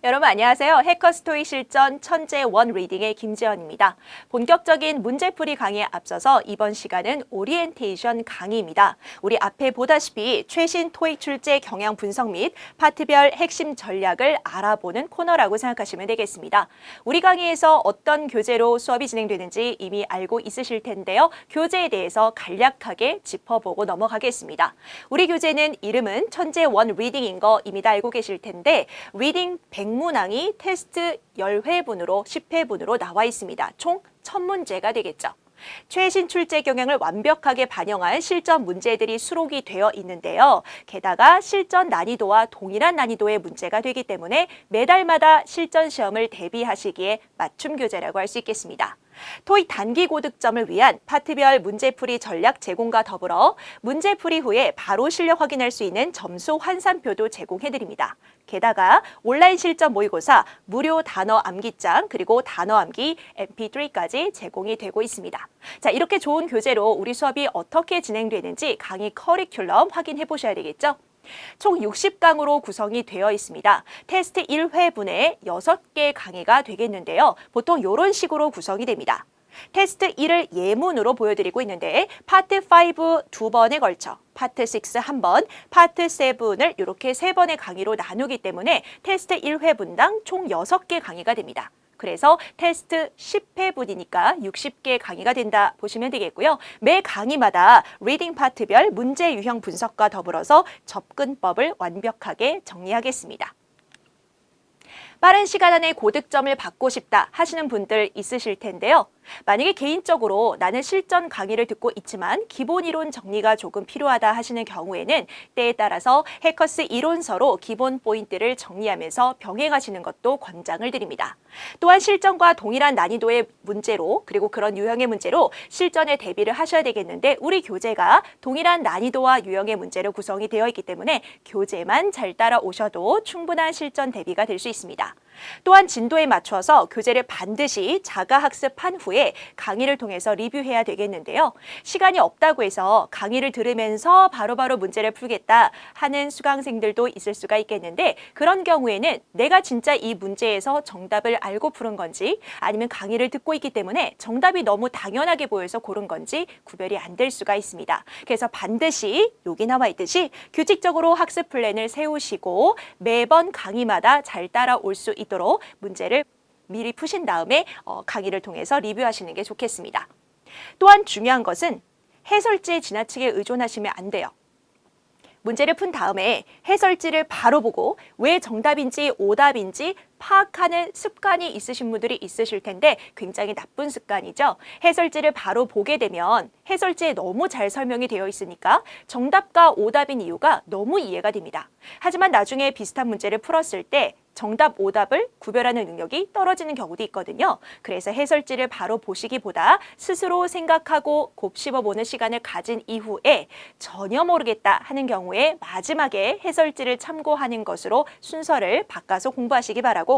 여러분 안녕하세요. 해커스토익 실전 천재 원 리딩의 김재현입니다. 본격적인 문제풀이 강의에 앞서서 이번 시간은 오리엔테이션 강의입니다. 우리 앞에 보다시피 최신 토익 출제 경향 분석 및 파트별 핵심 전략을 알아보는 코너라고 생각하시면 되겠습니다. 우리 강의에서 어떤 교재로 수업이 진행되는지 이미 알고 있으실 텐데요. 교재에 대해서 간략하게 짚어보고 넘어가겠습니다. 우리 교재는 이름은 천재 원 리딩인 거 이미 다 알고 계실 텐데 리딩 100문항이 테스트 10회분으로 10회분으로 나와 있습니다. 총 1000문제가 되겠죠. 최신 출제 경향을 완벽하게 반영한 실전 문제들이 수록이 되어 있는데요. 게다가 실전 난이도와 동일한 난이도의 문제가 되기 때문에 매달마다 실전 시험을 대비하시기에 맞춤 교재라고 할 수 있겠습니다. 토익 단기 고득점을 위한 파트별 문제풀이 전략 제공과 더불어 문제풀이 후에 바로 실력 확인할 수 있는 점수 환산표도 제공해드립니다. 게다가 온라인 실전 모의고사 무료 단어 암기장 그리고 단어 암기 mp3까지 제공이 되고 있습니다. 자, 이렇게 좋은 교재로 우리 수업이 어떻게 진행되는지 강의 커리큘럼 확인해 보셔야 되겠죠? 총 60강으로 구성이 되어 있습니다. 테스트 1회분에 6개 강의가 되겠는데요. 보통 이런 식으로 구성이 됩니다. 테스트 1을 예문으로 보여드리고 있는데 파트 5 2번에 걸쳐, 파트 6 1번, 파트 7을 이렇게 3번의 강의로 나누기 때문에 테스트 1회분당 총 6개 강의가 됩니다. 그래서 테스트 10회분이니까 60개 강의가 된다 보시면 되겠고요. 매 강의마다 리딩 파트별 문제 유형 분석과 더불어서 접근법을 완벽하게 정리하겠습니다. 빠른 시간 안에 고득점을 받고 싶다 하시는 분들 있으실 텐데요. 만약에 개인적으로 나는 실전 강의를 듣고 있지만 기본 이론 정리가 조금 필요하다 하시는 경우에는 때에 따라서 해커스 이론서로 기본 포인트를 정리하면서 병행하시는 것도 권장을 드립니다. 또한 실전과 동일한 난이도의 문제로 그리고 그런 유형의 문제로 실전에 대비를 하셔야 되겠는데 우리 교재가 동일한 난이도와 유형의 문제로 구성이 되어 있기 때문에 교재만 잘 따라오셔도 충분한 실전 대비가 될 수 있습니다. 또한 진도에 맞춰서 교재를 반드시 자가 학습한 후에 강의를 통해서 리뷰해야 되겠는데요. 시간이 없다고 해서 강의를 들으면서 바로바로 문제를 풀겠다 하는 수강생들도 있을 수가 있겠는데 그런 경우에는 내가 진짜 이 문제에서 정답을 알고 푸는 건지 아니면 강의를 듣고 있기 때문에 정답이 너무 당연하게 보여서 고른 건지 구별이 안 될 수가 있습니다. 그래서 반드시 여기 나와 있듯이 규칙적으로 학습 플랜을 세우시고 매번 강의마다 잘 따라올 수 있도록 문제를 미리 푸신 다음에 강의를 통해서 리뷰하시는 게 좋겠습니다. 또한 중요한 것은 해설지에 지나치게 의존하시면 안 돼요. 문제를 푼 다음에 해설지를 바로 보고 왜 정답인지 오답인지 파악하는 습관이 있으신 분들이 있으실 텐데 굉장히 나쁜 습관이죠. 해설지를 바로 보게 되면 해설지에 너무 잘 설명이 되어 있으니까 정답과 오답인 이유가 너무 이해가 됩니다. 하지만 나중에 비슷한 문제를 풀었을 때 정답, 오답을 구별하는 능력이 떨어지는 경우도 있거든요. 그래서 해설지를 바로 보시기보다 스스로 생각하고 곱씹어보는 시간을 가진 이후에 전혀 모르겠다 하는 경우에 마지막에 해설지를 참고하는 것으로 순서를 바꿔서 공부하시기 바라고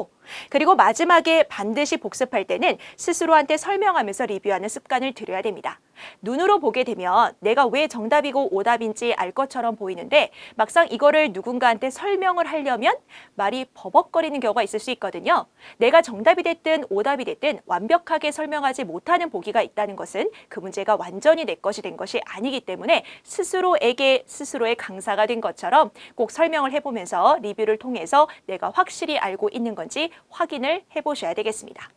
그리고 마지막에 반드시 복습할 때는 스스로한테 설명하면서 리뷰하는 습관을 들여야 됩니다. 눈으로 보게 되면 내가 왜 정답이고 오답인지 알 것처럼 보이는데 막상 이거를 누군가한테 설명을 하려면 말이 버벅거리는 경우가 있을 수 있거든요. 내가 정답이 됐든 오답이 됐든 완벽하게 설명하지 못하는 보기가 있다는 것은 그 문제가 완전히 내 것이 된 것이 아니기 때문에 스스로에게 스스로의 강사가 된 것처럼 꼭 설명을 해보면서 리뷰를 통해서 내가 확실히 알고 있는 건지 확인을 해보셔야 되겠습니다.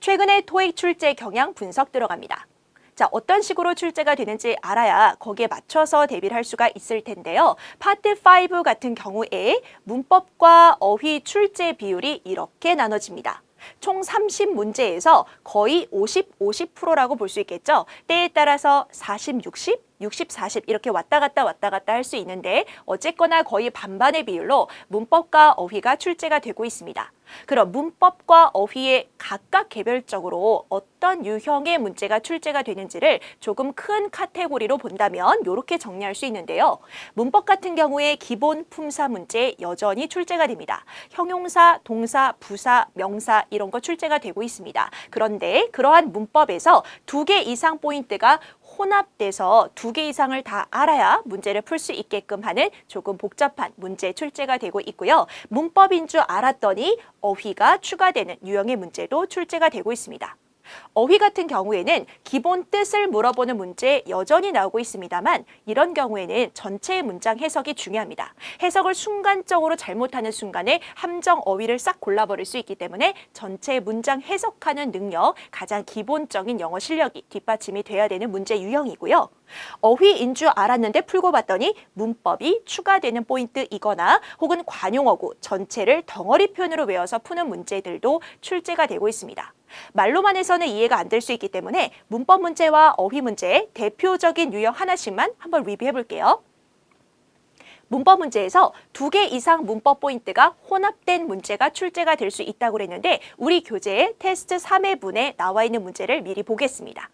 최근에 토익 출제 경향 분석 들어갑니다. 자, 어떤 식으로 출제가 되는지 알아야 거기에 맞춰서 대비를 할 수가 있을 텐데요. 파트 5 같은 경우에 문법과 어휘 출제 비율이 이렇게 나눠집니다. 총 30문제에서 거의 50%라고 볼 수 있겠죠. 때에 따라서 40, 60, 60, 40 이렇게 왔다 갔다 할 수 있는데 어쨌거나 거의 반반의 비율로 문법과 어휘가 출제가 되고 있습니다. 그럼 문법과 어휘의 각각 개별적으로 어떤 유형의 문제가 출제가 되는지를 조금 큰 카테고리로 본다면 이렇게 정리할 수 있는데요. 문법 같은 경우에 기본 품사 문제 여전히 출제가 됩니다. 형용사, 동사, 부사, 명사 이런 거 출제가 되고 있습니다. 그런데 그러한 문법에서 2개 이상 포인트가 혼합돼서 2개 이상을 다 알아야 문제를 풀 수 있게끔 하는 조금 복잡한 문제 출제가 되고 있고요. 문법인 줄 알았더니 어휘가 추가되는 유형의 문제도 출제가 되고 있습니다. 어휘 같은 경우에는 기본 뜻을 물어보는 문제 여전히 나오고 있습니다만 이런 경우에는 전체 문장 해석이 중요합니다. 해석을 순간적으로 잘못하는 순간에 함정 어휘를 싹 골라버릴 수 있기 때문에 전체 문장 해석하는 능력, 가장 기본적인 영어 실력이 뒷받침이 돼야 되는 문제 유형이고요. 어휘인 줄 알았는데 풀고 봤더니 문법이 추가되는 포인트이거나 혹은 관용어구 전체를 덩어리 표현으로 외워서 푸는 문제들도 출제가 되고 있습니다. 말로만 해서는 이해가 안 될 수 있기 때문에 문법 문제와 어휘 문제의 대표적인 유형 하나씩만 한번 리뷰해 볼게요. 문법 문제에서 2개 이상 문법 포인트가 혼합된 문제가 출제가 될 수 있다고 그랬는데 우리 교재의 테스트 3회분에 나와 있는 문제를 미리 보겠습니다.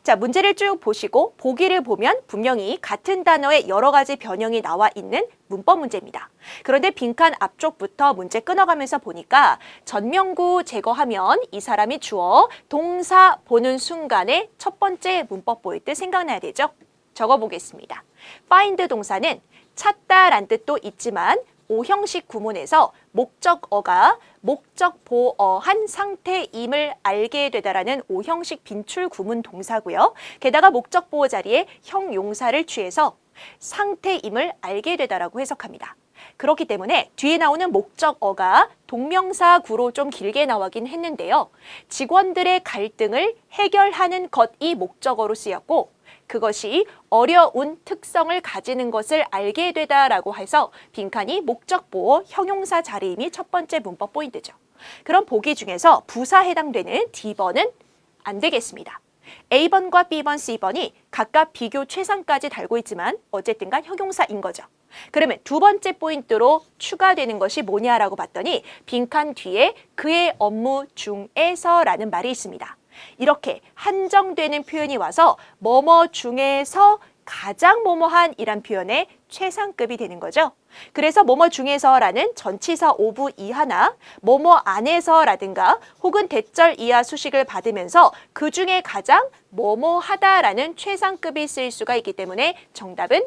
자, 문제를 쭉 보시고 보기를 보면 분명히 같은 단어의 여러 가지 변형이 나와 있는 문법 문제입니다. 그런데 빈칸 앞쪽부터 문제 끊어가면서 보니까 전명구 제거하면 이 사람이 주어, 동사 보는 순간에 첫 번째 문법 포인트 생각나야 되죠? 적어보겠습니다. find 동사는 찾다란 뜻도 있지만 오형식 구문에서 목적어가 목적 보어한 상태임을 알게 되다라는 오형식 빈출 구문 동사고요. 게다가 목적 보어 자리에 형용사를 취해서 상태임을 알게 되다라고 해석합니다. 그렇기 때문에 뒤에 나오는 목적어가 동명사 구로 좀 길게 나오긴 했는데요. 직원들의 갈등을 해결하는 것이 목적어로 쓰였고 그것이 어려운 특성을 가지는 것을 알게 되다라고 해서 빈칸이 목적 보어 형용사 자리임이 첫 번째 문법 포인트죠. 그럼 보기 중에서 부사 해당되는 D번은 안 되겠습니다. A번과 B번, C번이 각각 비교 최상까지 달고 있지만 어쨌든 간 형용사인 거죠. 그러면 두 번째 포인트로 추가되는 것이 뭐냐라고 봤더니 빈칸 뒤에 그의 업무 중에서라는 말이 있습니다. 이렇게 한정되는 표현이 와서 뭐뭐 중에서 가장 뭐뭐한 이란 표현의 최상급이 되는 거죠. 그래서 뭐뭐 중에서라는 전치사 오브 이하나 뭐뭐 안에서라든가 혹은 대절 이하 수식을 받으면서 그 중에 가장 뭐뭐하다라는 최상급이 쓰일 수가 있기 때문에 정답은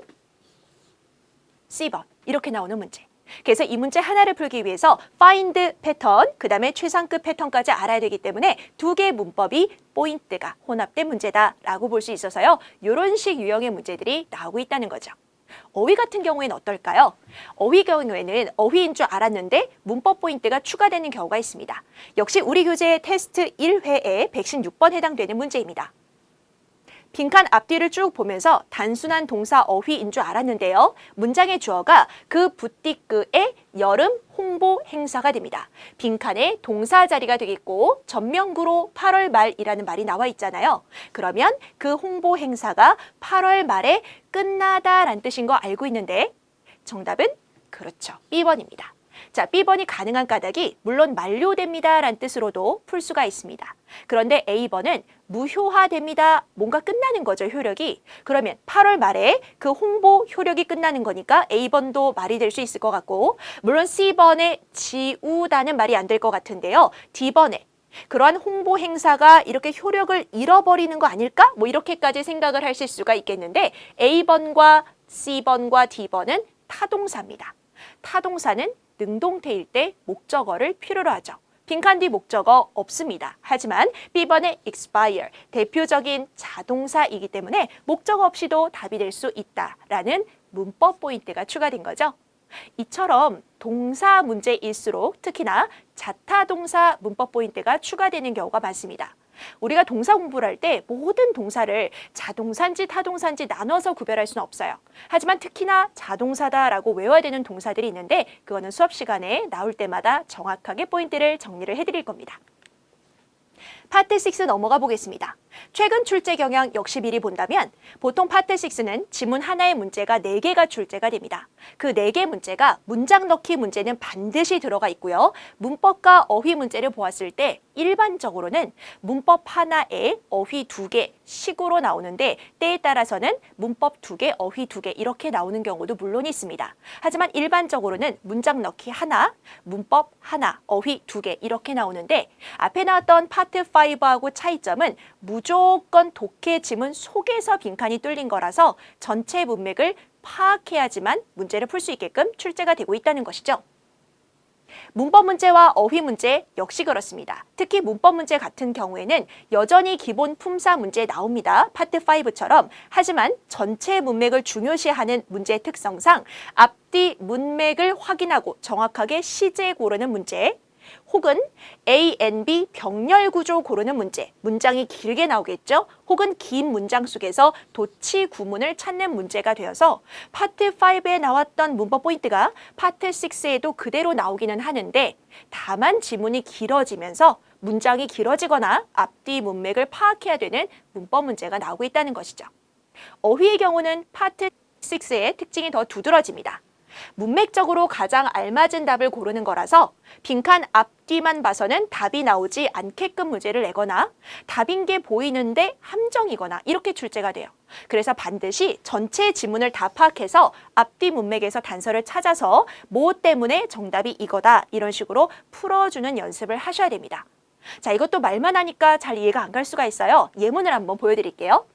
C번 이렇게 나오는 문제. 그래서 이 문제 하나를 풀기 위해서 find 패턴, 그 다음에 최상급 패턴까지 알아야 되기 때문에 2개의 문법이 포인트가 혼합된 문제다라고 볼 수 있어서요. 이런 식 유형의 문제들이 나오고 있다는 거죠. 어휘 같은 경우에는 어떨까요? 어휘 경우에는 어휘인 줄 알았는데 문법 포인트가 추가되는 경우가 있습니다. 역시 우리 교재의 테스트 1회에 116번 해당되는 문제입니다. 빈칸 앞뒤를 쭉 보면서 단순한 동사 어휘인 줄 알았는데요. 문장의 주어가 그 부티크의 여름 홍보 행사가 됩니다. 빈칸에 동사 자리가 되겠고 전명구로 8월 말이라는 말이 나와 있잖아요. 그러면 그 홍보 행사가 8월 말에 끝나다라는 뜻인 거 알고 있는데 정답은 그렇죠. B번입니다. 자, B번이 가능한 까닭이 물론 만료됩니다 라는 뜻으로도 풀 수가 있습니다. 그런데 A번은 무효화됩니다. 뭔가 끝나는 거죠, 효력이. 그러면 8월 말에 그 홍보 효력이 끝나는 거니까 A번도 말이 될 수 있을 것 같고 물론 C번에 지우다는 말이 안 될 것 같은데요. D번에 그러한 홍보 행사가 이렇게 효력을 잃어버리는 거 아닐까? 뭐 이렇게까지 생각을 하실 수가 있겠는데 A번과 C번과 D번은 타동사입니다. 타동사는 능동태일 때 목적어를 필요로 하죠. 빈칸 뒤 목적어 없습니다. 하지만 B번의 expire, 대표적인 자동사이기 때문에 목적어 없이도 답이 될 수 있다라는 문법 포인트가 추가된 거죠. 이처럼 동사 문제일수록 특히나 자타동사 문법 포인트가 추가되는 경우가 많습니다. 우리가 동사 공부를 할 때 모든 동사를 자동사인지 타동사인지 나눠서 구별할 수는 없어요. 하지만 특히나 자동사다라고 외워야 되는 동사들이 있는데 그거는 수업 시간에 나올 때마다 정확하게 포인트를 정리를 해드릴 겁니다. 파트 6 넘어가 보겠습니다. 최근 출제 경향 역시 미리 본다면 보통 파트 6는 지문 하나의 문제가 4개가 출제가 됩니다. 그 4개 문제가 문장 넣기 문제는 반드시 들어가 있고요. 문법과 어휘 문제를 보았을 때 일반적으로는 문법 하나에 어휘 2개 식으로 나오는데 때에 따라서는 문법 2개, 어휘 2개 이렇게 나오는 경우도 물론 있습니다. 하지만 일반적으로는 문장 넣기 하나, 문법 하나, 어휘 2개 이렇게 나오는데 앞에 나왔던 파트 5하고 차이점은 무조건 독해 지문 속에서 빈칸이 뚫린 거라서 전체 문맥을 파악해야지만 문제를 풀 수 있게끔 출제가 되고 있다는 것이죠. 문법 문제와 어휘 문제 역시 그렇습니다. 특히 문법 문제 같은 경우에는 여전히 기본 품사 문제 나옵니다. 파트 5처럼. 하지만 전체 문맥을 중요시하는 문제의 특성상 앞뒤 문맥을 확인하고 정확하게 시제 고르는 문제, 혹은 A, N, B 병렬 구조 고르는 문제, 문장이 길게 나오겠죠? 혹은 긴 문장 속에서 도치 구문을 찾는 문제가 되어서 파트 5에 나왔던 문법 포인트가 파트 6에도 그대로 나오기는 하는데 다만 지문이 길어지면서 문장이 길어지거나 앞뒤 문맥을 파악해야 되는 문법 문제가 나오고 있다는 것이죠. 어휘의 경우는 파트 6의 특징이 더 두드러집니다. 문맥적으로 가장 알맞은 답을 고르는 거라서 빈칸 앞뒤만 봐서는 답이 나오지 않게끔 문제를 내거나 답인 게 보이는데 함정이거나 이렇게 출제가 돼요. 그래서 반드시 전체 지문을 다 파악해서 앞뒤 문맥에서 단서를 찾아서 뭐 때문에 정답이 이거다 이런 식으로 풀어주는 연습을 하셔야 됩니다. 자, 이것도 말만 하니까 잘 이해가 안 갈 수가 있어요. 예문을 한번 보여드릴게요.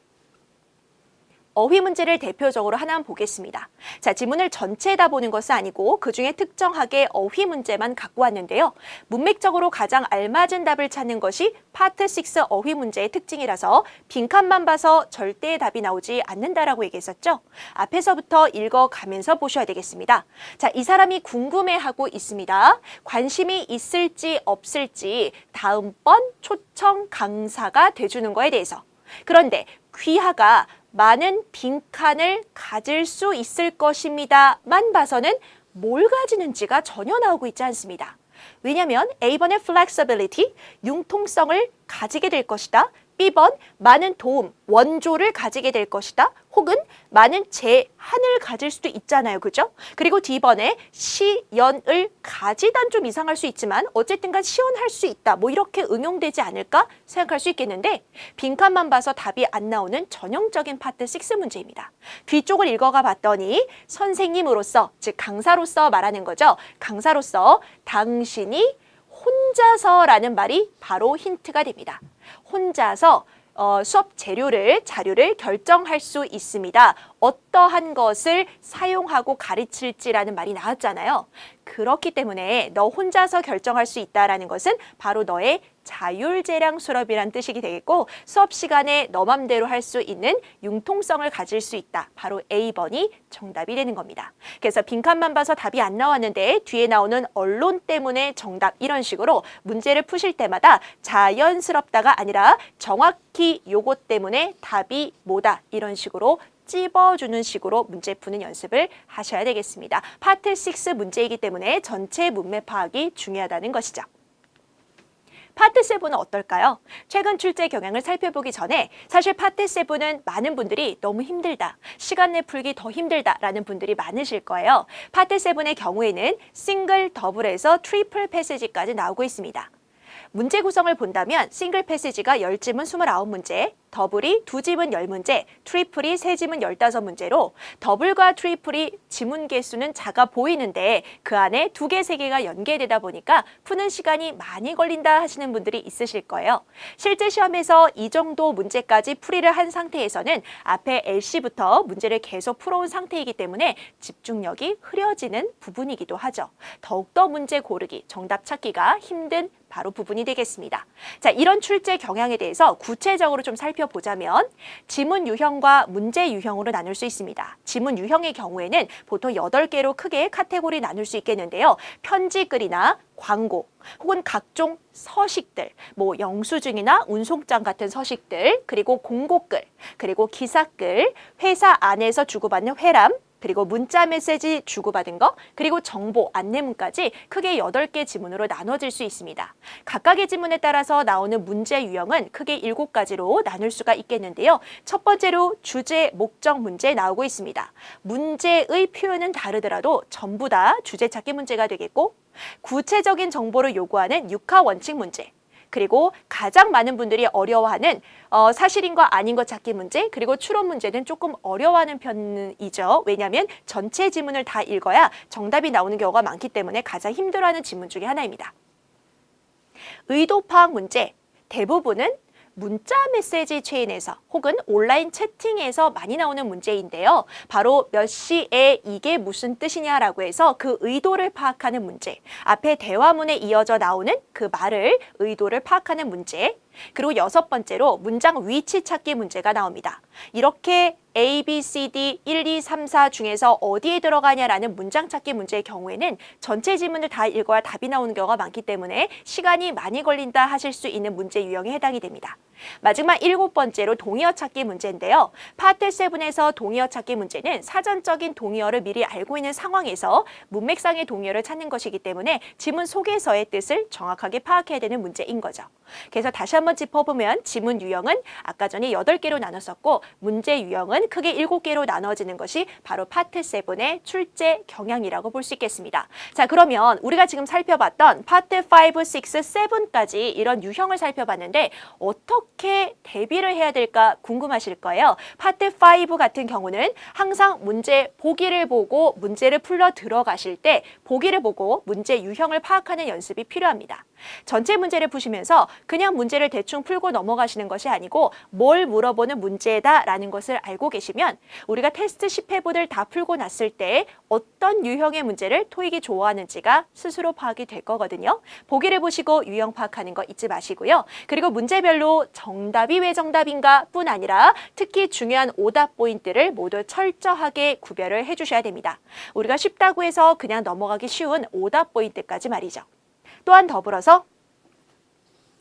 어휘 문제를 대표적으로 하나 보겠습니다. 자, 지문을 전체에다 보는 것은 아니고 그중에 특정하게 어휘 문제만 갖고 왔는데요. 문맥적으로 가장 알맞은 답을 찾는 것이 파트 6 어휘 문제의 특징이라서 빈칸만 봐서 절대 답이 나오지 않는다라고 얘기했었죠. 앞에서부터 읽어가면서 보셔야 되겠습니다. 자, 이 사람이 궁금해하고 있습니다. 관심이 있을지 없을지 다음번 초청 강사가 돼주는 거에 대해서. 그런데 귀하가 많은 빈칸을 가질 수 있을 것입니다만 봐서는 뭘 가지는지가 전혀 나오고 있지 않습니다. 왜냐하면 A번의 flexibility, 융통성을 가지게 될 것이다. B번, 많은 도움, 원조를 가지게 될 것이다. 혹은 많은 제한을 가질 수도 있잖아요. 그죠? 그리고 D번에 시연을 가지단 좀 이상할 수 있지만 어쨌든 간 시연할 수 있다. 뭐 이렇게 응용되지 않을까 생각할 수 있겠는데 빈칸만 봐서 답이 안 나오는 전형적인 파트 6 문제입니다. 뒤쪽을 읽어가 봤더니 선생님으로서, 즉 강사로서 말하는 거죠. 강사로서 당신이 혼자서라는 말이 바로 힌트가 됩니다. 혼자서 수업 자료를 결정할 수 있습니다. 어떠한 것을 사용하고 가르칠지라는 말이 나왔잖아요. 그렇기 때문에 너 혼자서 결정할 수 있다라는 것은 바로 너의 자율재량 수업이란 뜻이 되겠고 수업 시간에 너 맘대로 할 수 있는 융통성을 가질 수 있다. 바로 A번이 정답이 되는 겁니다. 그래서 빈칸만 봐서 답이 안 나왔는데 뒤에 나오는 언론 때문에 정답 이런 식으로 문제를 푸실 때마다 자연스럽다가 아니라 정확히 요것 때문에 답이 뭐다 이런 식으로 찝어주는 식으로 문제 푸는 연습을 하셔야 되겠습니다. 파트 6 문제이기 때문에 전체 문맥 파악이 중요하다는 것이죠. 파트 7은 어떨까요? 최근 출제 경향을 살펴보기 전에 사실 파트 7은 많은 분들이 너무 힘들다, 시간 내 풀기 더 힘들다라는 분들이 많으실 거예요. 파트 7의 경우에는 싱글, 더블에서 트리플 패시지까지 나오고 있습니다. 문제 구성을 본다면 싱글 패시지가 10지문 29문제, 더블이 2지문 10문제, 트리플이 3지문 15문제로 더블과 트리플이 지문 개수는 작아 보이는데 그 안에 2개, 3개가 연계되다 보니까 푸는 시간이 많이 걸린다 하시는 분들이 있으실 거예요. 실제 시험에서 이 정도 문제까지 풀이를 한 상태에서는 앞에 LC부터 문제를 계속 풀어온 상태이기 때문에 집중력이 흐려지는 부분이기도 하죠. 더욱더 문제 고르기, 정답 찾기가 힘든 바로 부분이 되겠습니다. 자, 이런 출제 경향에 대해서 구체적으로 좀 살펴보자면 지문 유형과 문제 유형으로 나눌 수 있습니다. 지문 유형의 경우에는 보통 8개로 크게 카테고리 나눌 수 있겠는데요. 편지글이나 광고 혹은 각종 서식들, 뭐 영수증이나 운송장 같은 서식들, 그리고 공고글, 그리고 기사글, 회사 안에서 주고받는 회람, 그리고 문자 메시지 주고받은 거, 그리고 정보, 안내문까지 크게 8개 지문으로 나눠질 수 있습니다. 각각의 지문에 따라서 나오는 문제 유형은 크게 7가지로 나눌 수가 있겠는데요. 첫 번째로 주제, 목적 문제 나오고 있습니다. 문제의 표현은 다르더라도 전부 다 주제 찾기 문제가 되겠고 구체적인 정보를 요구하는 육하 원칙 문제, 그리고 가장 많은 분들이 어려워하는 사실인 거 아닌 거 찾기 문제, 그리고 추론 문제는 조금 어려워하는 편이죠. 왜냐하면 전체 지문을 다 읽어야 정답이 나오는 경우가 많기 때문에 가장 힘들어하는 지문 중에 하나입니다. 의도 파악 문제, 대부분은 문자 메시지 체인에서 혹은 온라인 채팅에서 많이 나오는 문제인데요. 바로 몇 시에 이게 무슨 뜻이냐라고 해서 그 의도를 파악하는 문제. 앞에 대화문에 이어져 나오는 그 말을 의도를 파악하는 문제. 그리고 6번째로 문장 위치 찾기 문제가 나옵니다. 이렇게 A, B, C, D, 1, 2, 3, 4 중에서 어디에 들어가냐라는 문장 찾기 문제의 경우에는 전체 지문을 다 읽어야 답이 나오는 경우가 많기 때문에 시간이 많이 걸린다 하실 수 있는 문제 유형에 해당이 됩니다. 마지막 7번째로 동의어 찾기 문제인데요. 파트 7에서 동의어 찾기 문제는 사전적인 동의어를 미리 알고 있는 상황에서 문맥상의 동의어를 찾는 것이기 때문에 지문 속에서의 뜻을 정확하게 파악해야 되는 문제인 거죠. 그래서 다시 한번 짚어보면 지문 유형은 아까 전에 8개로 나눴었고 문제 유형은 크게 7개로 나눠지는 것이 바로 파트 7의 출제 경향이라고 볼 수 있겠습니다. 자, 그러면 우리가 지금 살펴봤던 파트 5, 6, 7까지 이런 유형을 살펴봤는데 어떻게 대비를 해야 될까 궁금하실 거예요. 파트 5 같은 경우는 항상 문제 보기를 보고 문제를 풀러 들어가실 때 보기를 보고 문제 유형을 파악하는 연습이 필요합니다. 전체 문제를 푸시면서 그냥 문제를 대충 풀고 넘어가시는 것이 아니고 뭘 물어보는 문제다라는 것을 알고 계시면 우리가 테스트 10회분을 다 풀고 났을 때 어떤 유형의 문제를 토익이 좋아하는지가 스스로 파악이 될 거거든요. 보기를 보시고 유형 파악하는 거 잊지 마시고요. 그리고 문제별로 정답이 왜 정답인가 뿐 아니라 특히 중요한 오답 포인트를 모두 철저하게 구별을 해주셔야 됩니다. 우리가 쉽다고 해서 그냥 넘어가기 쉬운 오답 포인트까지 말이죠. 또한 더불어서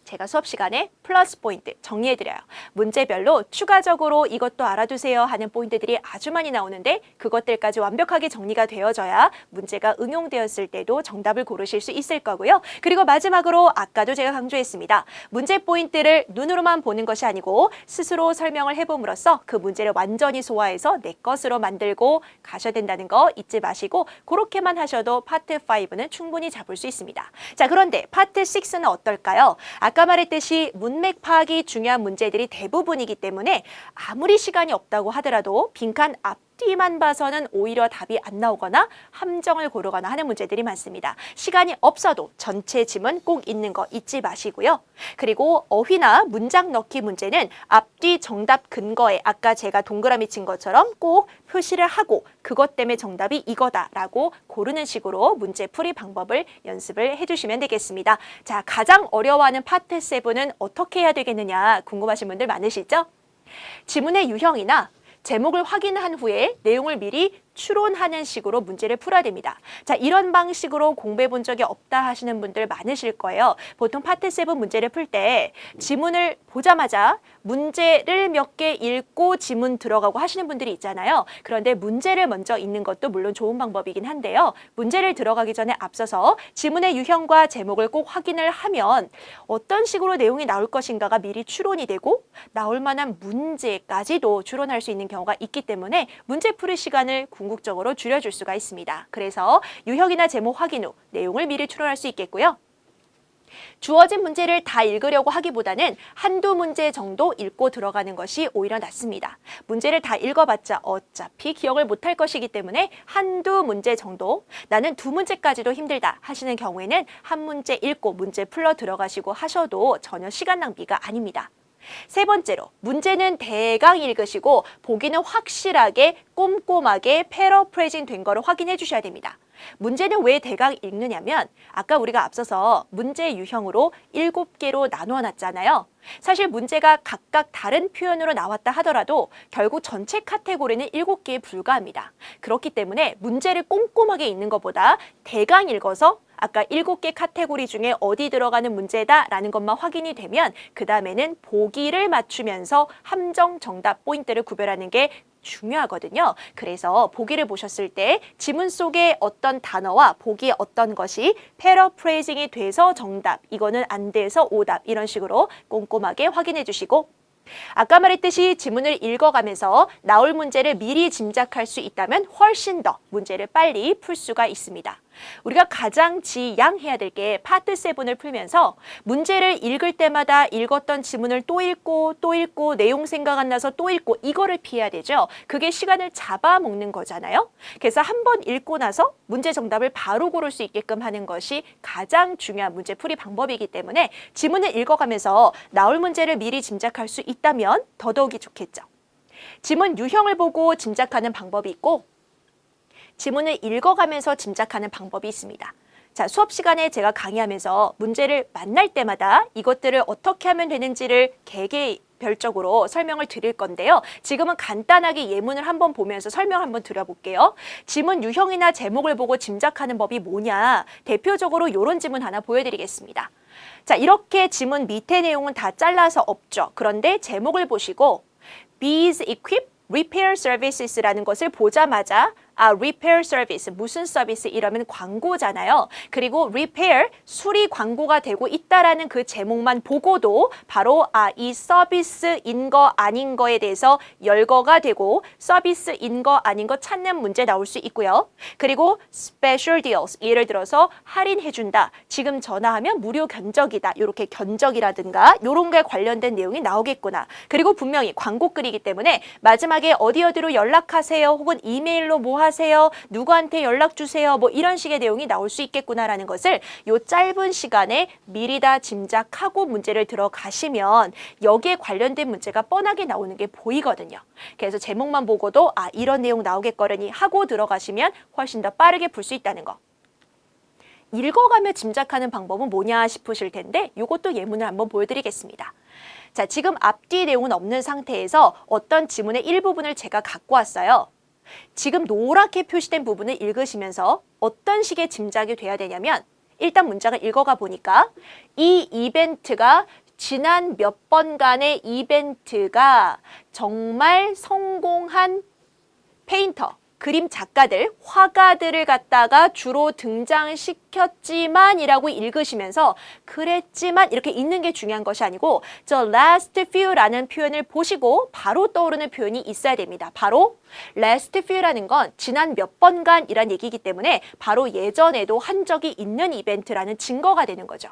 제가 수업 시간에 플러스 포인트 정리해드려요. 문제별로 추가적으로 이것도 알아두세요 하는 포인트들이 아주 많이 나오는데 그것들까지 완벽하게 정리가 되어져야 문제가 응용되었을 때도 정답을 고르실 수 있을 거고요. 그리고 마지막으로 아까도 제가 강조했습니다. 문제 포인트를 눈으로만 보는 것이 아니고 스스로 설명을 해봄으로써 그 문제를 완전히 소화해서 내 것으로 만들고 가셔야 된다는 거 잊지 마시고 그렇게만 하셔도 파트 5는 충분히 잡을 수 있습니다. 자, 그런데 파트 6는 어떨까요? 아까 말했듯이 문맥 파악이 중요한 문제들이 대부분이기 때문에 아무리 시간이 없다고 하더라도 빈칸 앞뒤만 봐서는 오히려 답이 안 나오거나 함정을 고르거나 하는 문제들이 많습니다. 시간이 없어도 전체 지문 꼭 읽는 거 잊지 마시고요. 그리고 어휘나 문장 넣기 문제는 앞뒤 정답 근거에 아까 제가 동그라미 친 것처럼 꼭 표시를 하고 그것 때문에 정답이 이거다라고 고르는 식으로 문제풀이 방법을 연습을 해주시면 되겠습니다. 자, 가장 어려워하는 파트 7은 어떻게 해야 되겠느냐 궁금하신 분들 많으시죠? 지문의 유형이나 제목을 확인한 후에 내용을 미리 추론하는 식으로 문제를 풀어야 됩니다. 자, 이런 방식으로 공부해 본 적이 없다 하시는 분들 많으실 거예요. 보통 파트 7 문제를 풀 때 지문을 보자마자 문제를 몇 개 읽고 지문 들어가고 하시는 분들이 있잖아요. 그런데 문제를 먼저 읽는 것도 물론 좋은 방법이긴 한데요. 문제를 들어가기 전에 앞서서 지문의 유형과 제목을 꼭 확인을 하면 어떤 식으로 내용이 나올 것인가가 미리 추론이 되고 나올 만한 문제까지도 추론할 수 있는 경우가 있기 때문에 문제 풀이 시간을 궁극적으로 줄여줄 수가 있습니다. 그래서 유형이나 제목 확인 후 내용을 미리 추론할 수 있겠고요. 주어진 문제를 다 읽으려고 하기보다는 한두 문제 정도 읽고 들어가는 것이 오히려 낫습니다. 문제를 다 읽어봤자 어차피 기억을 못할 것이기 때문에 한두 문제 정도, 나는 두 문제까지도 힘들다 하시는 경우에는 한 문제 읽고 문제 풀러 들어가시고 하셔도 전혀 시간 낭비가 아닙니다. 세 번째로 문제는 대강 읽으시고 보기는 확실하게 꼼꼼하게 패러프레이징 된 거를 확인해 주셔야 됩니다. 문제는 왜 대강 읽느냐면 아까 우리가 앞서서 문제 유형으로 7개로 나누어 놨잖아요. 사실 문제가 각각 다른 표현으로 나왔다 하더라도 결국 전체 카테고리는 7개에 불과합니다. 그렇기 때문에 문제를 꼼꼼하게 읽는 것보다 대강 읽어서 아까 7개 카테고리 중에 어디 들어가는 문제다라는 것만 확인이 되면 그 다음에는 보기를 맞추면서 함정 정답 포인트를 구별하는 게 중요하거든요. 그래서 보기를 보셨을 때 지문 속에 어떤 단어와 보기에 어떤 것이 패러프레이징이 돼서 정답, 이거는 안 돼서 오답 이런 식으로 꼼꼼하게 확인해 주시고 아까 말했듯이 지문을 읽어가면서 나올 문제를 미리 짐작할 수 있다면 훨씬 더 문제를 빨리 풀 수가 있습니다. 우리가 가장 지양해야 될 게 파트 7을 풀면서 문제를 읽을 때마다 읽었던 지문을 또 읽고 내용 생각 안 나서 또 읽고 이거를 피해야 되죠. 그게 시간을 잡아먹는 거잖아요. 그래서 한 번 읽고 나서 문제 정답을 바로 고를 수 있게끔 하는 것이 가장 중요한 문제 풀이 방법이기 때문에 지문을 읽어가면서 나올 문제를 미리 짐작할 수 있다면 더더욱이 좋겠죠. 지문 유형을 보고 짐작하는 방법이 있고 지문을 읽어가면서 짐작하는 방법이 있습니다. 자, 수업 시간에 제가 강의하면서 문제를 만날 때마다 이것들을 어떻게 하면 되는지를 개개별적으로 설명을 드릴 건데요. 지금은 간단하게 예문을 한번 보면서 설명 한번 드려볼게요. 지문 유형이나 제목을 보고 짐작하는 법이 뭐냐? 대표적으로 이런 지문 하나 보여드리겠습니다. 자, 이렇게 지문 밑에 내용은 다 잘라서 없죠. 그런데 제목을 보시고 Bees Equip Repair Services라는 것을 보자마자 repair service, 무슨 서비스 이러면 광고잖아요. 그리고 repair, 수리 광고가 되고 있다라는 그 제목만 보고도 바로 이 서비스인 거 아닌 거에 대해서 열거가 되고 서비스인 거 아닌 거 찾는 문제 나올 수 있고요. 그리고 special deals, 예를 들어서 할인해준다. 지금 전화하면 무료 견적이다. 이렇게 견적이라든가 이런 거에 관련된 내용이 나오겠구나. 그리고 분명히 광고 글이기 때문에 마지막에 어디로 연락하세요. 혹은 이메일로 뭐 하세요? 누구한테 연락 주세요? 뭐 이런 식의 내용이 나올 수 있겠구나라는 것을 요 짧은 시간에 미리 다 짐작하고 문제를 들어가시면 여기에 관련된 문제가 뻔하게 나오는 게 보이거든요. 그래서 제목만 보고도 이런 내용 나오겠거니 하고 들어가시면 훨씬 더 빠르게 풀 수 있다는 거. 읽어가며 짐작하는 방법은 뭐냐 싶으실 텐데 이것도 예문을 한번 보여드리겠습니다. 자, 지금 앞뒤 내용은 없는 상태에서 어떤 지문의 일부분을 제가 갖고 왔어요. 지금 노랗게 표시된 부분을 읽으시면서 어떤 식의 짐작이 돼야 되냐면 일단 문장을 읽어가 보니까 이 이벤트가 지난 몇 번간의 이벤트가 정말 성공한 페인터, 그림 작가들, 화가들을 갖다가 주로 등장시켰지만 이라고 읽으시면서 그랬지만 이렇게 읽는 게 중요한 것이 아니고 저 last few라는 표현을 보시고 바로 떠오르는 표현이 있어야 됩니다. 바로 last few라는 건 지난 몇 번간이란 얘기이기 때문에 바로 예전에도 한 적이 있는 이벤트라는 증거가 되는 거죠.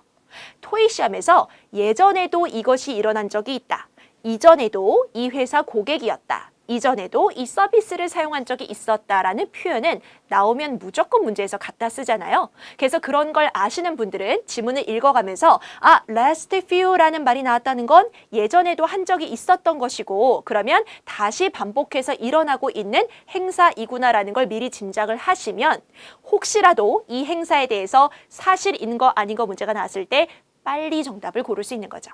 토익 시험에서 예전에도 이것이 일어난 적이 있다. 이전에도 이 회사 고객이었다. 이전에도 이 서비스를 사용한 적이 있었다라는 표현은 나오면 무조건 문제에서 갖다 쓰잖아요. 그래서 그런 걸 아시는 분들은 지문을 읽어가면서 last few라는 말이 나왔다는 건 예전에도 한 적이 있었던 것이고 그러면 다시 반복해서 일어나고 있는 행사이구나라는 걸 미리 짐작을 하시면 혹시라도 이 행사에 대해서 사실인 거 아닌 거 문제가 나왔을 때 빨리 정답을 고를 수 있는 거죠.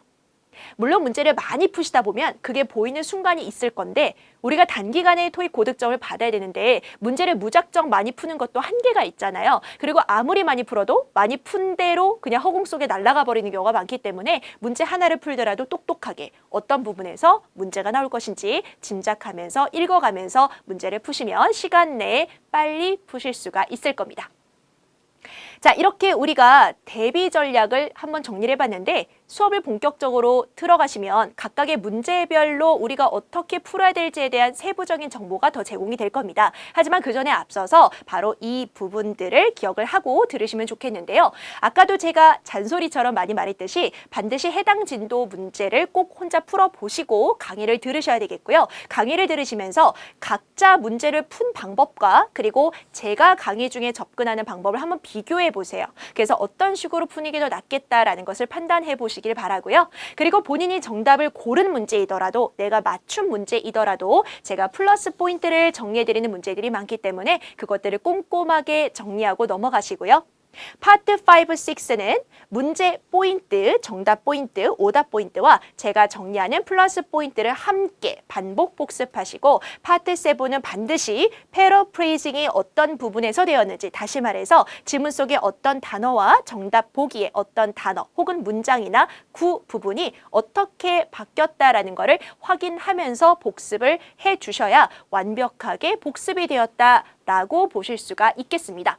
물론 문제를 많이 푸시다 보면 그게 보이는 순간이 있을 건데 우리가 단기간에 토익 고득점을 받아야 되는데 문제를 무작정 많이 푸는 것도 한계가 있잖아요. 그리고 아무리 많이 풀어도 많이 푼 대로 그냥 허공 속에 날아가 버리는 경우가 많기 때문에 문제 하나를 풀더라도 똑똑하게 어떤 부분에서 문제가 나올 것인지 짐작하면서 읽어가면서 문제를 푸시면 시간 내에 빨리 푸실 수가 있을 겁니다. 자, 이렇게 우리가 대비 전략을 한번 정리를 해봤는데 수업을 본격적으로 들어가시면 각각의 문제별로 우리가 어떻게 풀어야 될지에 대한 세부적인 정보가 더 제공이 될 겁니다. 하지만 그 전에 앞서서 바로 이 부분들을 기억을 하고 들으시면 좋겠는데요. 아까도 제가 잔소리처럼 많이 말했듯이 반드시 해당 진도 문제를 꼭 혼자 풀어보시고 강의를 들으셔야 되겠고요. 강의를 들으시면서 각자 문제를 푼 방법과 그리고 제가 강의 중에 접근하는 방법을 한번 비교해 보세요. 그래서 어떤 식으로 푸는 게 더 낫겠다라는 것을 판단해 보시길 바라고요. 그리고 본인이 정답을 고른 문제이더라도 내가 맞춘 문제이더라도 제가 플러스 포인트를 정리해 드리는 문제들이 많기 때문에 그것들을 꼼꼼하게 정리하고 넘어가시고요. 파트 5, 6는 문제 포인트, 정답 포인트, 오답 포인트와 제가 정리하는 플러스 포인트를 함께 반복 복습하시고 파트 7은 반드시 패러프레이징이 어떤 부분에서 되었는지 다시 말해서 지문 속에 어떤 단어와 정답 보기에 어떤 단어 혹은 문장이나 구 부분이 어떻게 바뀌었다라는 것을 확인하면서 복습을 해주셔야 완벽하게 복습이 되었다라고 보실 수가 있겠습니다.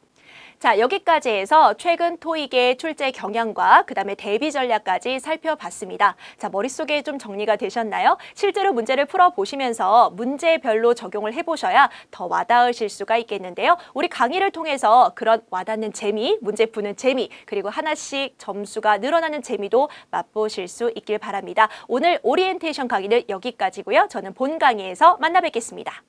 자, 여기까지 해서 최근 토익의 출제 경향과 그다음에 대비 전략까지 살펴봤습니다. 자, 머릿속에 좀 정리가 되셨나요? 실제로 문제를 풀어보시면서 문제별로 적용을 해보셔야 더 와닿으실 수가 있겠는데요. 우리 강의를 통해서 그런 와닿는 재미, 문제 푸는 재미, 그리고 하나씩 점수가 늘어나는 재미도 맛보실 수 있길 바랍니다. 오늘 오리엔테이션 강의는 여기까지고요. 저는 본 강의에서 만나 뵙겠습니다.